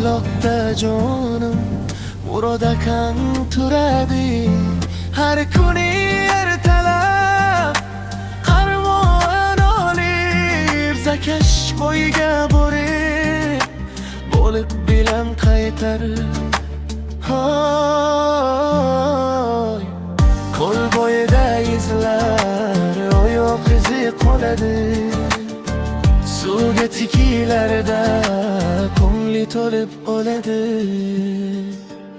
qishloqda jonim Murod akang turadi. Har kuni ertalab qarmon olib Zakash bo'yiga borib bo'lib bilan qaytarib Hoy qo'l bo'yida izlar oyoq izi qoladi. Suvga tikilarda ko'ngli to'lib o'ladi.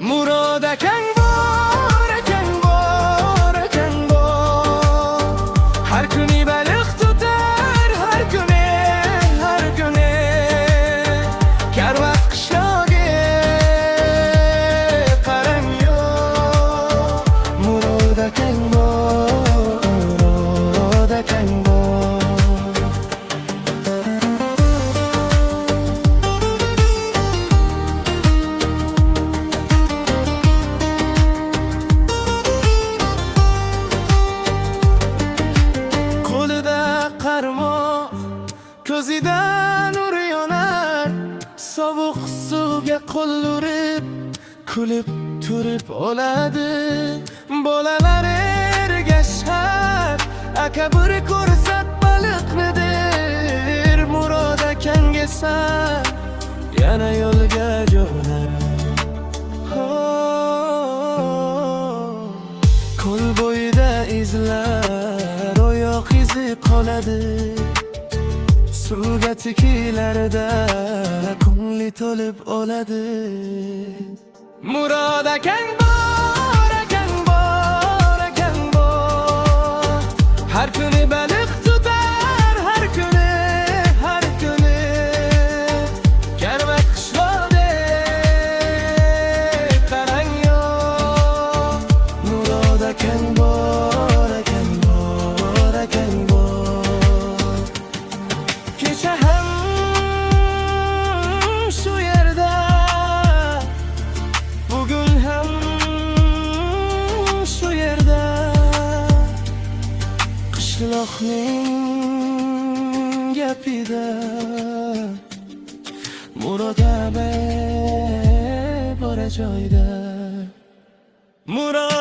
Murod akang bor, akang bor, akang bor. Har kuni baliq tutar, har kuni, har kuni. Karvon qishlog'iga qarang yo. Murod akang bor, Murod akang bor. Ko'zidan nur yonar, sovuq suvga qo'l urib kulib turib oladi. Bolalar ergashar, aka bir ko'rsat baliqnidir. Murod akangga san yana yo'lga jo'nar. Qo'l bo'yida izlar, oyoq izi qoladi. Suvga tikilarda ko'ngli to'lib o'ladi. Murod akang bor, akang bor, akang bor. Har kuni baliq tutar, har kuni, har kuni. Karvon qishlog'iga qarang yo. Murod akang bor, akang bor, akang bor. Kecha ham shu yerda, bugun ham shu yerda. Qishloqning gapida Murod aka bor joyda. Murod